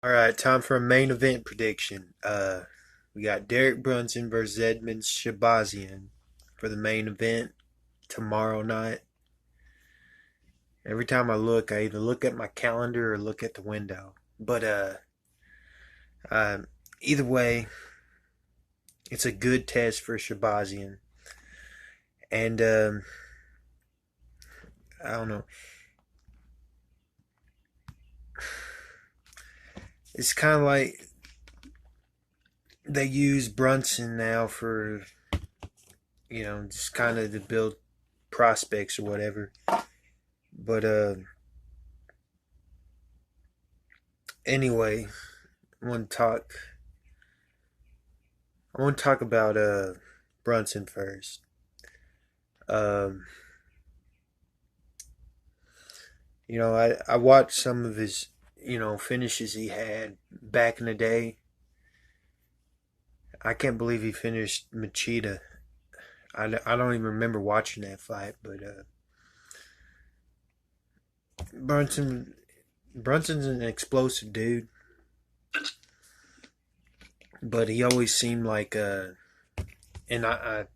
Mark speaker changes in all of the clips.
Speaker 1: All right, time for a main event prediction. We got Derek Brunson versus Edmen Shahbazyan for the main event tomorrow night. Every time I look, I either look at my calendar or look at the window. But uh, either way, it's a good test for Shahbazyan, and I don't know. It's kind of like they use Brunson now for just kind of to build prospects or whatever. But anyway, I want to talk. I want to talk about Brunson first. Um, I watched some of his finishes he had back in the day. I can't believe he finished Machida. I don't even remember watching that fight, but Brunson Brunson's an explosive dude, but he always seemed like and I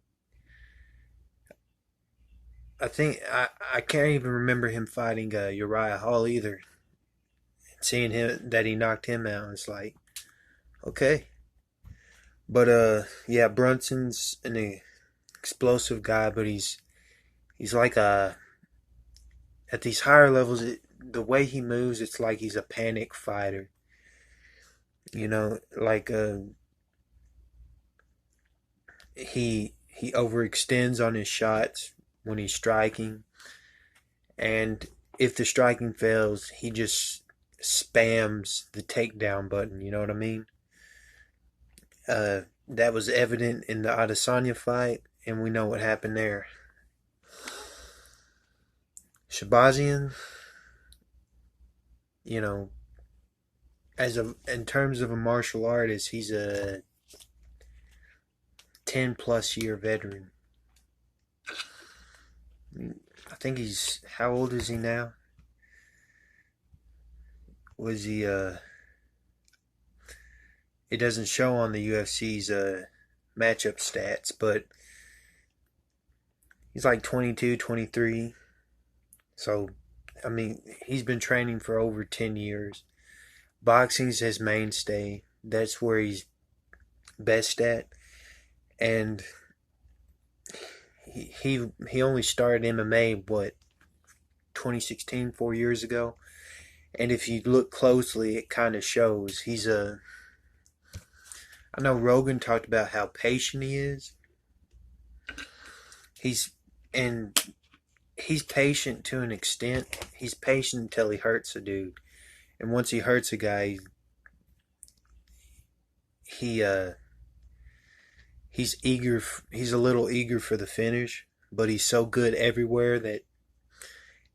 Speaker 1: think I can't even remember him fighting Uriah Hall either. Seeing him that he knocked him out, it's like okay, but yeah, Brunson's an explosive guy, but he's like a at these higher levels. The way he moves, it's like he's a panic fighter. Like he overextends on his shots when he's striking, and if the striking fails, he just spams the takedown button. You know what I mean? That was evident in the Adesanya fight, and we know what happened there. Shabazian, you know, in terms of a martial artist, he's a 10-plus year veteran. I think he's how old is he now? Was he it doesn't show on the UFC's matchup stats, but he's like 22, 23. So I mean, he's been training for over 10 years. Boxing's his mainstay. That's where he's best at. And he only started MMA 2016, 4 years ago. And if you look closely, it kind of shows. I know Rogan talked about how patient he is. He's and he's patient to an extent. He's patient until he hurts a dude, and once he hurts a guy, he he's eager. He's a little eager for the finish, but he's so good everywhere that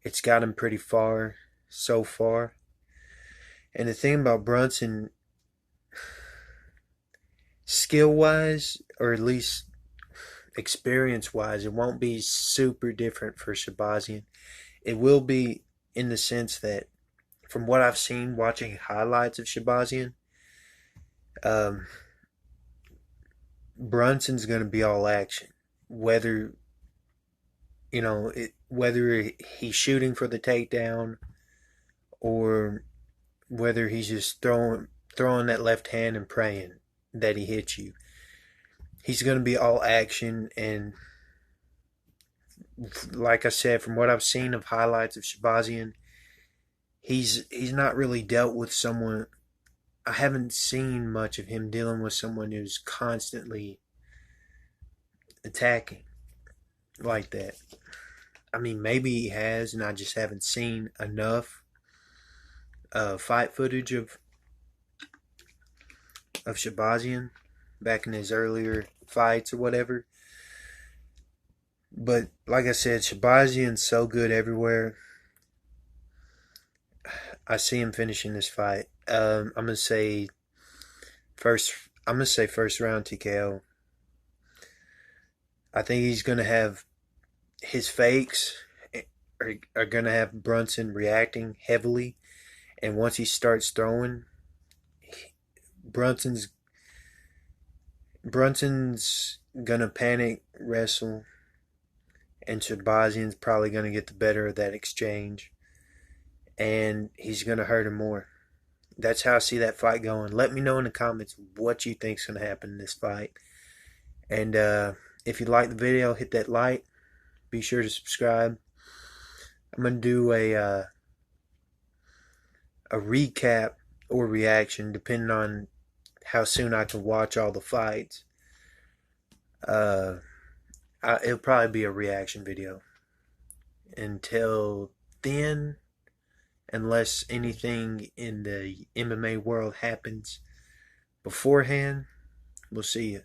Speaker 1: it's got him pretty far so far. And the thing about Brunson, skill wise, or at least experience wise, it won't be super different for Shabazian. It will be in the sense that, from what I've seen watching highlights of Shabazian, um, Brunson's going to be all action. Whether whether he's shooting for the takedown or whether he's just throwing that left hand and praying that he hits you. He's going to be all action, and like I said, from what I've seen of highlights of Shabazian, he's not really dealt with someone. I haven't seen much of him dealing with someone who's constantly attacking like that. I mean, maybe he has, and I just haven't seen enough fight footage of Shabazian back in his earlier fights or whatever. But like I said, Shabazian's so good everywhere. I see him finishing this fight. I'm gonna say first. I'm gonna say first round TKO. I think he's gonna have his fakes are gonna have Brunson reacting heavily, and once he starts throwing, Brunson's Brunson's gonna panic wrestle, and Shahbazyan's probably gonna get the better of that exchange, and he's gonna hurt him more. That's how I see that fight going. Let me know in the comments what you think's gonna happen in this fight. And if you like the video, hit that like. Be sure to subscribe. I'm gonna do a recap or reaction depending on how soon I can watch all the fights. It'll probably be a reaction video. Until then, unless anything in the MMA world happens beforehand, we'll see you.